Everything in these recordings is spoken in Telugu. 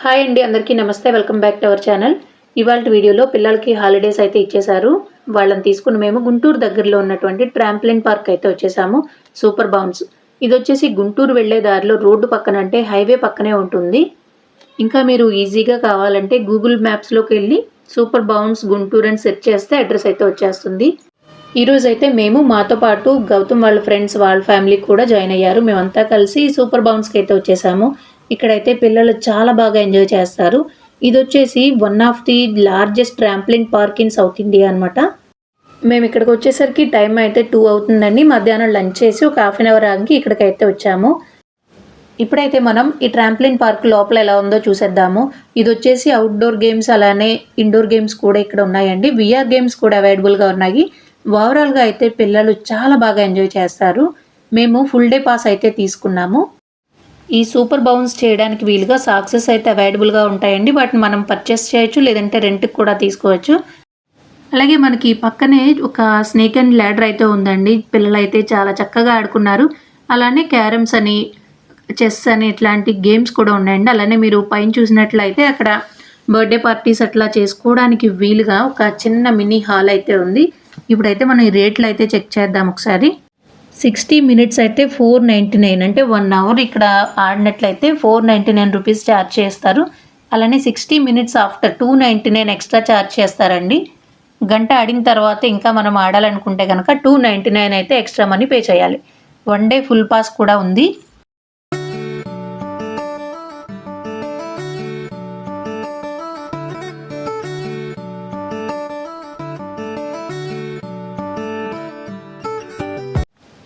హాయ్ అండి, అందరికీ నమస్తే. Welcome back to our channel. ఇవాల్టి వీడియోలో పిల్లలకి హాలిడేస్ అయితే ఇచ్చేశారు. వాళ్ళని తీసుకుని మేము గుంటూరు దగ్గరలో ఉన్నటువంటి ట్రాంప్లిన్ పార్క్ అయితే వచ్చేసాము. సూపర్ బౌన్స్ ఇది వచ్చేసి గుంటూరు వెళ్ళే దారిలో రోడ్డు పక్కన, అంటే హైవే పక్కనే ఉంటుంది. ఇంకా మీరు ఈజీగా కావాలంటే గూగుల్ మ్యాప్స్లోకి వెళ్ళి సూపర్ బౌన్స్ గుంటూరు అని సెర్చ్ చేస్తే అడ్రస్ అయితే వచ్చేస్తుంది. ఈరోజు అయితే మేము మాతో పాటు గౌతమ్ వాళ్ళ ఫ్రెండ్స్ వాళ్ళ ఫ్యామిలీ కూడా జాయిన్ అయ్యారు. మేమంతా కలిసి సూపర్ బౌన్స్కి అయితే వచ్చేసాము. ఇక్కడైతే పిల్లలు చాలా బాగా ఎంజాయ్ చేస్తారు. ఇది వచ్చేసి one of the largest trampoline park in south India అనమాట. మేము ఇక్కడికి వచ్చేసరికి టైం అయితే 2 అవుతుందండి. మధ్యాహ్నం లంచ్ చేసి ఒక హాఫ్ అన్ అవర్ ఆగి ఇక్కడికైతే వచ్చాము. ఇప్పుడైతే మనం ఈ ట్రాంప్లిన్ పార్క్ లోపల ఎలా ఉందో చూసేద్దాము. ఇది వచ్చేసి అవుట్డోర్ గేమ్స్ అలానే ఇండోర్ గేమ్స్ కూడా ఇక్కడ ఉన్నాయండి. విఆర్ గేమ్స్ కూడా అవైలబుల్గా ఉన్నాయి. ఓవరాల్గా అయితే పిల్లలు చాలా బాగా ఎంజాయ్ చేస్తారు. మేము ఫుల్ డే పాస్ అయితే తీసుకున్నాము. ఈ సూపర్ బౌన్స్ చేయడానికి వీలుగా సాక్సెస్ అయితే అవైలబుల్గా ఉంటాయండి. వాటిని మనం పర్చేస్ చేయొచ్చు, లేదంటే రెంట్కి కూడా తీసుకోవచ్చు. అలాగే మనకి పక్కనే ఒక స్నేక్ అండ్ ల్యాడర్ అయితే ఉందండి. పిల్లలు అయితే చాలా చక్కగా ఆడుకున్నారు. అలానే క్యారమ్స్ అని, చెస్ అని ఇట్లాంటి గేమ్స్ కూడా ఉన్నాయండి. అలానే మీరు పైన చూసినట్లయితే అక్కడ బర్త్డే పార్టీస్ అట్లా చేసుకోవడానికి వీలుగా ఒక చిన్న మినీ హాల్ అయితే ఉంది. ఇప్పుడైతే మనం ఈ రేట్లు అయితే చెక్ చేద్దాం ఒకసారి. 60 మినిట్స్ అయితే 499, అంటే 1 అవర్ ఇక్కడ ఆడినట్లయితే 499 రూపీస్ ఛార్జ్ చేస్తారు. అలానే 60 మినిట్స్ ఆఫ్టర్ 299 ఎక్స్ట్రా ఛార్జ్ చేస్తారండి. గంట ఆడిన తర్వాత ఇంకా మనం ఆడాలనుకుంటే కనుక 299 అయితే ఎక్స్ట్రా మనీ పే చేయాలి. 1 డే ఫుల్ పాస్ కూడా ఉంది.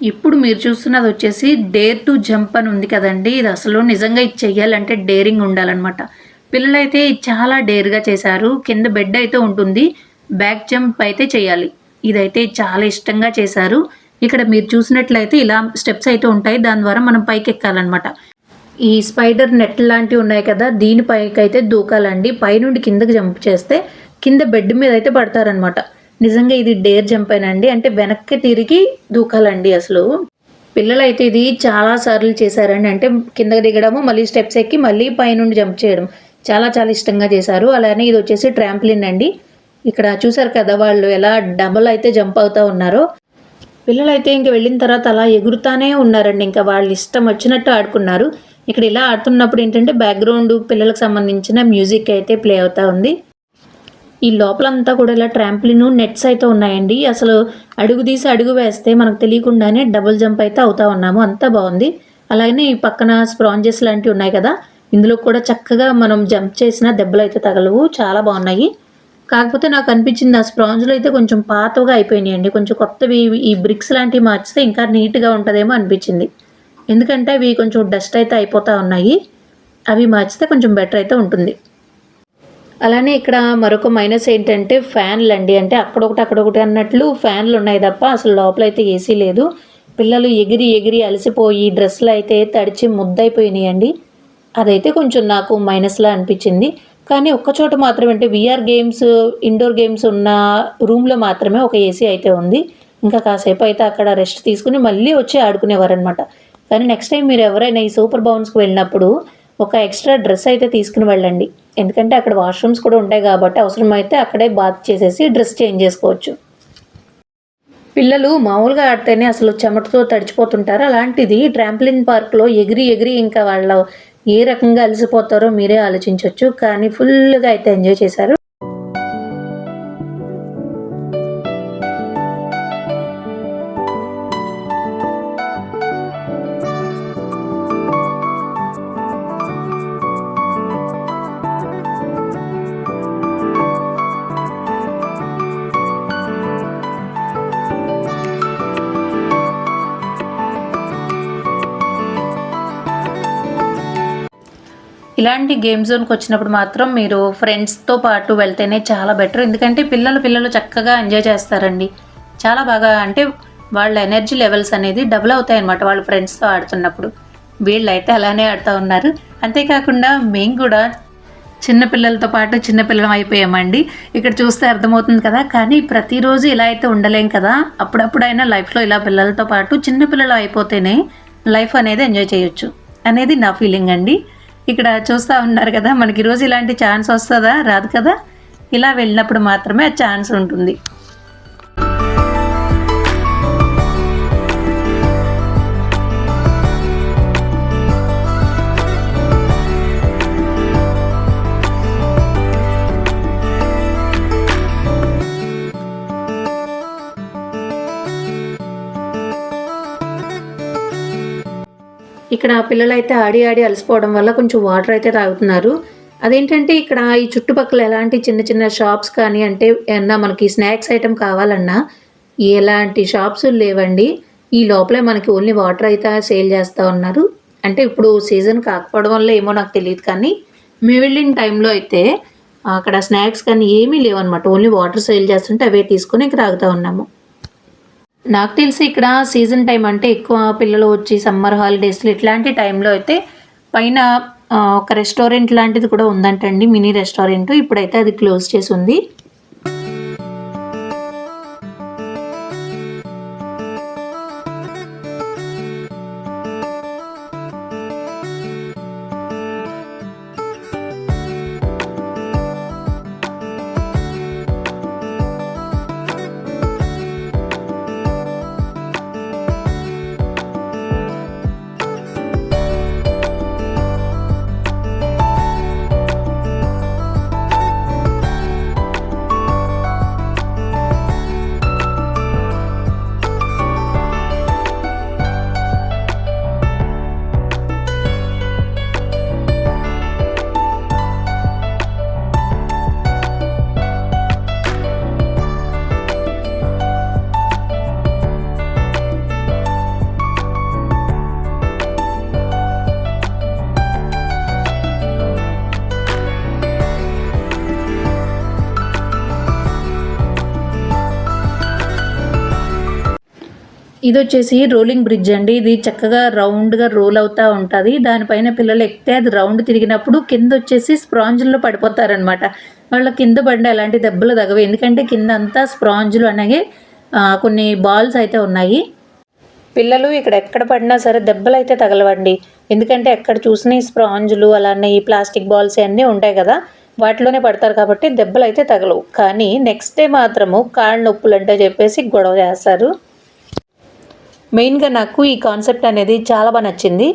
ఇప్పుడు మీరు చూస్తున్నది వచ్చేసి డేర్ టు జంప్ అని ఉంది కదండి. ఇది అసలు నిజంగా ఇది చెయ్యాలంటే డేరింగ్ ఉండాలన్నమాట. పిల్లలైతే చాలా డేర్గా చేశారు. కింద బెడ్ అయితే ఉంటుంది, బ్యాక్ జంప్ అయితే చేయాలి. ఇదైతే చాలా ఇష్టంగా చేశారు. ఇక్కడ మీరు చూసినట్లయితే ఇలా స్టెప్స్ అయితే ఉంటాయి, దాని ద్వారా మనం పైకి ఎక్కాలన్నమాట. ఈ స్పైడర్ నెట్ లాంటివి ఉన్నాయి కదా, దీనిపైకి అయితే దూకాలండి. పైనుండి కిందకి జంప్ చేస్తే కింద బెడ్ మీద అయితే పడతారనమాట. నిజంగా ఇది డేర్ జంప్ అయినండి, అంటే వెనక్కి తిరిగి దూకాలండి. అసలు పిల్లలు అయితే ఇది చాలా సార్లు చేశారండి. అంటే కిందకి దిగడము, మళ్ళీ స్టెప్స్ ఎక్కి మళ్ళీ పైనుండి జంప్ చేయడం చాలా చాలా ఇష్టంగా చేశారు. అలానే ఇది వచ్చేసి ట్రాంప్లిన్ అండి. ఇక్కడ చూసారు కదా వాళ్ళు ఎలా డబల్ అయితే జంప్ అవుతూ ఉన్నారో. పిల్లలు అయితే ఇంక వెళ్ళిన తర్వాత అలా ఎగురుతానే ఉన్నారండి. ఇంకా వాళ్ళు ఇష్టం వచ్చినట్టు ఆడుకున్నారు. ఇక్కడ ఇలా ఆడుతున్నప్పుడు ఏంటంటే బ్యాక్గ్రౌండ్ పిల్లలకు సంబంధించిన మ్యూజిక్ అయితే ప్లే అవుతూ ఉంది. ఈ లోపలంతా కూడా ఇలా ట్రాంప్లిన్ నెట్స్ అయితే ఉన్నాయండి. అసలు అడుగు తీసి అడుగు వేస్తే మనకు తెలియకుండానే డబుల్ జంప్ అయితే అవుతా ఉన్నాము. అంతా బాగుంది. అలాగే ఈ పక్కన స్పాంజెస్ లాంటివి ఉన్నాయి కదా, ఇందులో కూడా చక్కగా మనం జంప్ చేసిన దెబ్బలు అయితే తగలవు. చాలా బాగున్నాయి. కాకపోతే నాకు అనిపించింది ఆ స్పాంజ్లు అయితే కొంచెం పాతగా అయిపోయినాయండి. కొంచెం కొత్తవి ఈ బ్రిక్స్ లాంటివి మార్చితే ఇంకా నీట్గా ఉంటుందేమో అనిపించింది. ఎందుకంటే అవి కొంచెం డస్ట్ అయితే అయిపోతూ ఉన్నాయి. అవి మార్చితే కొంచెం బెటర్ అయితే ఉంటుంది. అలానే ఇక్కడ మరొక మైనస్ ఏంటంటే ఫ్యాన్లు అండి. అంటే అక్కడొకటి అన్నట్లు ఫ్యాన్లు ఉన్నాయి తప్ప అసలు లోపల అయితే ఏసీ లేదు. పిల్లలు ఎగిరి ఎగిరి అలసిపోయి డ్రెస్సులు అయితే తడిచి ముద్దయిపోయినాయండి. అదైతే కొంచెం నాకు మైనస్లా అనిపించింది. కానీ ఒక్కచోట మాత్రమే, అంటే విఆర్ గేమ్స్, ఇండోర్ గేమ్స్ ఉన్న రూమ్లో మాత్రమే ఒక ఏసీ అయితే ఉంది. ఇంకా కాసేపు అయితే అక్కడ రెస్ట్ తీసుకుని మళ్ళీ వచ్చి ఆడుకునేవారనమాట. కానీ నెక్స్ట్ టైం మీరు ఎవరైనా ఈ సూపర్ బౌన్స్కి వెళ్ళినప్పుడు ఒక ఎక్స్ట్రా డ్రెస్ అయితే తీసుకుని వెళ్ళండి. ఎందుకంటే అక్కడ వాష్రూమ్స్ కూడా ఉంటాయి కాబట్టి అవసరమైతే అక్కడే బాత్ చేసేసి డ్రెస్ చేంజ్ చేసుకోవచ్చు. పిల్లలు మామూలుగా ఆడితేనే అసలు చెమటతో తడిచిపోతుంటారు. అలాంటిది ట్రాంప్లిన్ పార్క్లో ఎగిరి ఎగిరి ఇంకా వాళ్ళు ఏ రకంగా అలసిపోతారో మీరే ఆలోచించవచ్చు. కానీ ఫుల్గా అయితే ఎంజాయ్ చేశారు. ఇలాంటి గేమ్ జోన్కి వచ్చినప్పుడు మాత్రం మీరు ఫ్రెండ్స్తో పాటు వెళ్తేనే చాలా బెటర్. ఎందుకంటే పిల్లలు చక్కగా ఎంజాయ్ చేస్తారండి. చాలా బాగా, అంటే వాళ్ళ ఎనర్జీ లెవెల్స్ అనేది డబుల్ అవుతాయి అన్నమాట వాళ్ళ ఫ్రెండ్స్తో ఆడుతున్నప్పుడు. వీళ్ళైతే అలానే ఆడుతూ ఉన్నారు. అంతేకాకుండా మేము కూడా చిన్నపిల్లలతో పాటు చిన్నపిల్లలం అయిపోయామండి. ఇక్కడ చూస్తే అర్థమవుతుంది కదా. కానీ ప్రతిరోజు ఇలా అయితే ఉండలేం కదా. అప్పుడప్పుడైనా లైఫ్లో ఇలా పిల్లలతో పాటు చిన్నపిల్లలు అయిపోతేనే లైఫ్ అనేది ఎంజాయ్ చేయొచ్చు అనేది నా ఫీలింగ్ అండి. ఇక్కడ చూస్తూ ఉన్నారు కదా, మనకి ఈరోజు ఇలాంటి ఛాన్స్ వస్తుందా? రాదు కదా. ఇలా వెళ్ళినప్పుడు మాత్రమే ఆ ఛాన్స్ ఉంటుంది. ఇక్కడ పిల్లలైతే ఆడి ఆడి అలసిపోవడం వల్ల కొంచెం వాటర్ అయితే తాగుతున్నారు. అదేంటంటే ఇక్కడ ఈ చుట్టుపక్కల ఎలాంటి చిన్న చిన్న షాప్స్ కానీ, అంటే ఏమన్నా మనకి స్నాక్స్ ఐటెం కావాలన్నా ఎలాంటి షాప్స్ లేవండి. ఈ లోపలే మనకి ఓన్లీ వాటర్ అయితే సేల్ చేస్తూ ఉన్నారు. అంటే ఇప్పుడు సీజన్ కాకపోవడం వల్ల ఏమో నాకు తెలియదు, కానీ మేము వెళ్ళిన టైంలో అయితే అక్కడ స్నాక్స్ కానీ ఏమీ లేవన్నమాట. ఓన్లీ వాటర్ సేల్ చేస్తుంటే అవే తీసుకొని ఇక్కడ తాగుతూ ఉన్నాము. నాకు తెలిసి ఇక్కడ సీజన్ టైం అంటే ఎక్కువ పిల్లలు వచ్చి సమ్మర్ హాలిడేస్లో ఇట్లాంటి టైంలో అయితే పైన ఒక రెస్టారెంట్ లాంటిది కూడా ఉందంటండి, మినీ రెస్టారెంట్. ఇప్పుడైతే అది క్లోజ్ చేసి ఉంది. ఇది వచ్చేసి రోలింగ్ బ్రిడ్జ్ అండి. ఇది చక్కగా రౌండ్గా రోల్ అవుతూ ఉంటుంది. దానిపైన పిల్లలు ఎక్కితే అది రౌండ్ తిరిగినప్పుడు కింద వచ్చేసి స్పాంజ్లో పడిపోతారనమాట. వాళ్ళ కింద పడిన ఎలాంటి దెబ్బలు తగవు, ఎందుకంటే కింద అంతా స్పాంజ్లు అనేవి కొన్ని బాల్స్ అయితే ఉన్నాయి. పిల్లలు ఇక్కడ ఎక్కడ పడినా సరే దెబ్బలు అయితే తగలవండి, ఎందుకంటే ఎక్కడ చూసినా స్పాంజ్లు అలానే ఈ ప్లాస్టిక్ బాల్స్ అన్నీ ఉంటాయి కదా, వాటిలోనే పడతారు కాబట్టి దెబ్బలు అయితే తగలవు. కానీ నెక్స్ట్ డే మాత్రము కాళ్ళ నొప్పులు అంటే చెప్పేసి గొడవ చేస్తారు. మెయిన్గా నాకు ఈ కాన్సెప్ట్ అనేది చాలా బాగా నచ్చింది.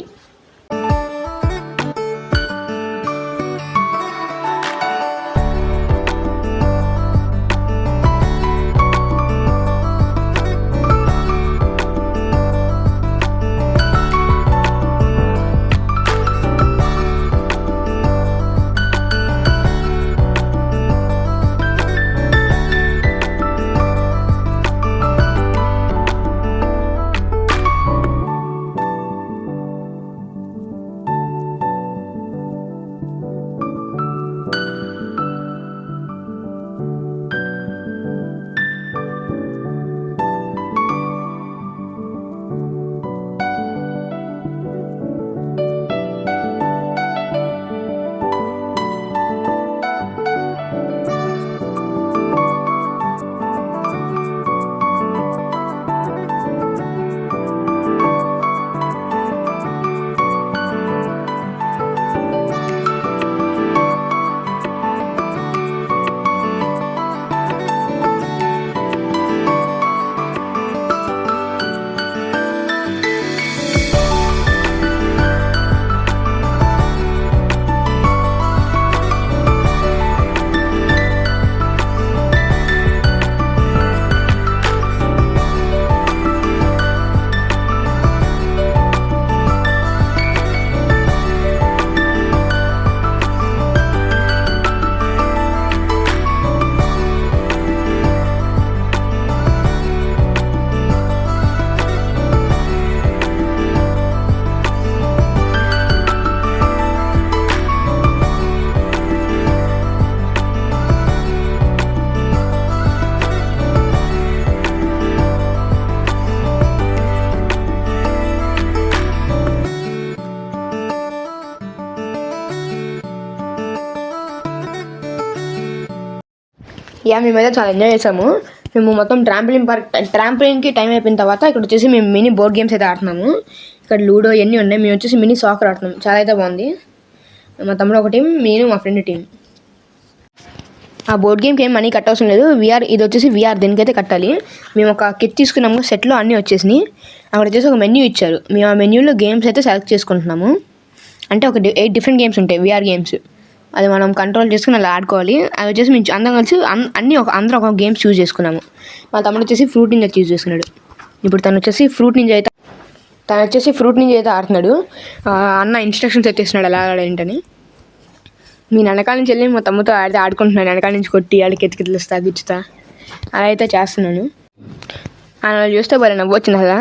మేమైతే చాలా ఎంజాయ్ చేసాము. మేము మొత్తం ట్రాంపోలిన్కి టైం అయిపోయిన తర్వాత ఇక్కడ వచ్చేసి మేము మినీ బోర్డ్ గేమ్స్ అయితే ఆడుతున్నాము. ఇక్కడ లూడో ఇవన్నీ ఉన్నాయి. మేము వచ్చేసి మినీ సాకర్ ఆడుతున్నాం. చాలా అయితే బాగుంది. మా తమ్ముడు ఒక టీం, నేను మా ఫ్రెండ్ టీం. ఆ బోర్డ్ గేమ్కి ఏం మనీ కట్టవసరం లేదు. ఇది వచ్చేసి విఆర్, దీనికైతే కట్టాలి. మేము ఒక కిట్ తీసుకున్నాము, సెట్లో అన్నీ వచ్చేసినాయి. అక్కడ వచ్చేసి ఒక మెన్యూ ఇచ్చారు. మేము ఆ మెన్యూలో గేమ్స్ అయితే సెలెక్ట్ చేసుకుంటున్నాము. అంటే ఒక 8 డిఫరెంట్ గేమ్స్ ఉంటాయి విఆర్ గేమ్స్. అది మనం కంట్రోల్ చేసుకుని అలా ఆడుకోవాలి. అవి వచ్చేసి మేము అందరం కలిసి అందరూ ఒక గేమ్స్ చూస్ చేసుకున్నాము. మా తమ్ముడు వచ్చేసి ఫ్రూట్ నింజా చూస్ చేసుకున్నాడు. ఇప్పుడు తను వచ్చేసి ఫ్రూట్ నింజా అయితే ఆడుతున్నాడు. అన్న ఇన్స్ట్రక్షన్స్ అయితే ఇస్తున్నాడు ఎలా ఆడాలంటని. నేను వెనకాల నుంచి వెళ్ళి మా తమ్ముతో ఆడుకుంటున్నాను. వెనకాల నుంచి కొట్టి ఆడికి ఎత్తికితలుస్తా గిచ్చుతా అలా అయితే చేస్తున్నాను. అలా చూస్తే భలే నవ్వు వచ్చింది కదా,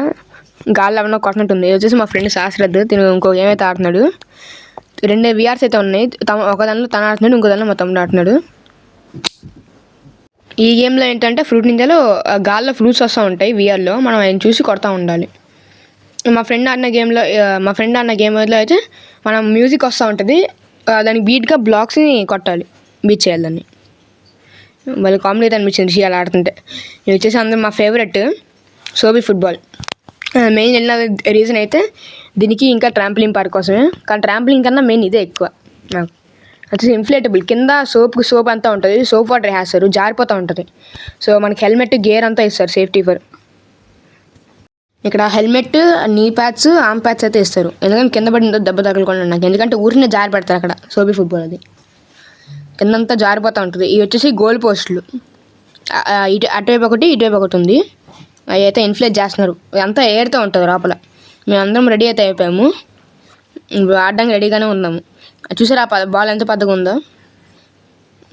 గాల్లో ఏమన్నా కొట్టినట్టుంది. ఇది వచ్చేసి మా ఫ్రెండ్ శాస్త్రద్దు, తిను ఇంకో గేమ్ అయితే ఆడుతున్నాడు. 2 విఆర్స్ అయితే ఉన్నాయి. ఒక దానిలో తను ఆడుతున్నాడు, ఇంకో దానిలో మా తమ్ముడు ఆడుతున్నాడు. ఈ గేమ్లో ఏంటంటే ఫ్రూట్ నింజాలో గాల్లో ఫ్రూట్స్ వస్తూ ఉంటాయి విఆర్లో, మనం ఆయన చూసి కొడతా ఉండాలి. మా ఫ్రెండ్ ఆడిన గేమ్లో అయితే మనం మ్యూజిక్ వస్తూ ఉంటుంది, దానికి బీట్గా బ్లాక్స్ని కొట్టాలి, బీట్ చేయాలి దాన్ని. మళ్ళీ కామెడీ అయితే అనిపించింది అలా ఆడుతుంటే. ఇది వచ్చేసి అందరూ మా ఫేవరెట్ సోబీ ఫుట్బాల్. మెయిన్ వెళ్ళిన రీజన్ అయితే దీనికి ఇంకా ట్రాంప్లిన్ పార్క్ కోసమే. కానీ ట్రాంప్లిన్ కన్నా మెయిన్ ఇదే ఎక్కువ నాకు. వచ్చేసి ఇన్ఫ్లేటబుల్, కింద సోప్ అంతా ఉంటుంది, సోప్ వాటర్ వేస్తారు, జారిపోతూ ఉంటుంది. సో మనకి హెల్మెట్, గేర్ అంతా ఇస్తారు సేఫ్టీ ఫర్. ఇక్కడ హెల్మెట్, నీ ప్యాడ్స్, ఆర్మ్ ప్యాడ్స్ అయితే ఇస్తారు. ఎందుకంటే కింద పడిన దెబ్బ తగలకుండా నాకు. ఎందుకంటే ఊరినే జారి పెడతారు అక్కడ సోబీ ఫుట్బాల్. అది కిందంతా జారిపోతూ ఉంటుంది. ఇవి వచ్చేసి గోల్ పోస్టులు, అటువైపు ఒకటి ఇటువైపు ఒకటి ఉంది. అవి అయితే ఇన్ఫ్లేట్ చేస్తున్నారు, అంతా ఏరుతూ ఉంటుంది లోపల. మేమందరం రెడీ అయితే అయిపోయాము, ఆడడానికి రెడీగానే ఉన్నాము. చూసారా బాల్ ఎంత పెద్దగా ఉందో.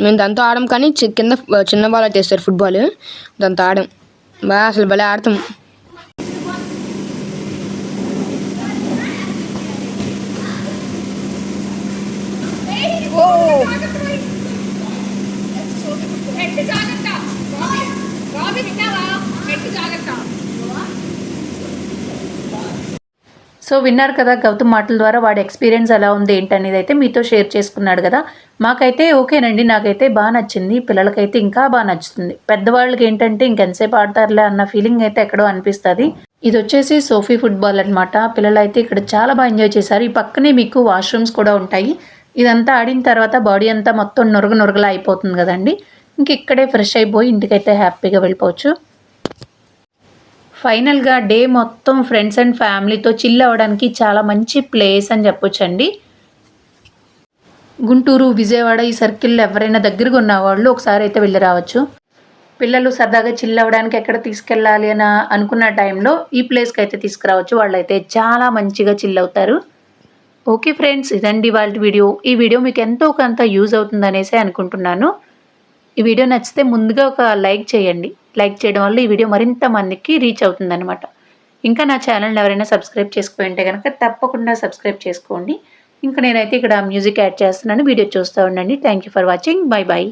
మేము దాంతో ఆడము, కానీ కింద చిన్న బాల్ అయితే ఇస్తారు ఫుట్బాల్, దాంతో ఆడం. అసలు భలే ఆడతాం. సో విన్నారు కదా గౌతమ్ మాటల ద్వారా వాడి ఎక్స్పీరియన్స్ ఎలా ఉంది ఏంటనేది అయితే మీతో షేర్ చేసుకున్నాడు కదా. మాకైతే ఓకేనండి, నాకైతే బాగా నచ్చింది. పిల్లలకైతే ఇంకా బాగా నచ్చుతుంది. పెద్దవాళ్ళకి ఏంటంటే ఇంకెంతసేపు ఆడతారులే అన్న ఫీలింగ్ అయితే ఎక్కడో అనిపిస్తుంది. ఇది వచ్చేసి సోఫీ ఫుట్బాల్ అనమాట. పిల్లలు అయితే ఇక్కడ చాలా బాగా ఎంజాయ్ చేశారు. ఈ పక్కనే మీకు వాష్రూమ్స్ కూడా ఉంటాయి. ఇదంతా ఆడిన తర్వాత బాడీ అంతా మొత్తం నొరగలా అయిపోతుంది కదండి. ఇంక ఇక్కడే ఫ్రెష్ అయిపోయి ఇంటికైతే హ్యాపీగా వెళ్ళిపోవచ్చు. ఫైనల్గా డే మొత్తం ఫ్రెండ్స్ అండ్ ఫ్యామిలీతో చిల్ అవ్వడానికి చాలా మంచి ప్లేస్ అని చెప్పొచ్చండి. గుంటూరు, విజయవాడ ఈ సర్కిల్లో ఎవరైనా దగ్గరగా ఉన్న వాళ్ళు ఒకసారి అయితే వెళ్ళి రావచ్చు. పిల్లలు సరదాగా చిల్ అవ్వడానికి ఎక్కడ తీసుకెళ్ళాలి అని అనుకున్న టైంలో ఈ ప్లేస్కి అయితే తీసుకురావచ్చు. వాళ్ళైతే చాలా మంచిగా చిల్ అవుతారు. ఓకే ఫ్రెండ్స్, ఇదండి వాళ్ళ వీడియో. ఈ వీడియో మీకు ఎంతో కొంత యూజ్ అవుతుంది అనేసి అనుకుంటున్నాను. ఈ వీడియో నచ్చితే ముందుగా ఒక లైక్ చేయండి. లైక్ చేయడం వల్ల ఈ వీడియో మరింత మందికి రీచ్ అవుతుందన్నమాట. ఇంకా నా ఛానల్ని ఎవరైనా సబ్స్క్రైబ్ చేసుకుంటే కనుక తప్పకుండా సబ్స్క్రైబ్ చేసుకోండి. ఇంకా నేనైతే ఇక్కడ మ్యూజిక్ యాడ్ చేస్తున్నాను, వీడియో చూస్తూ ఉండండి. Thank you for watching. Bye bye.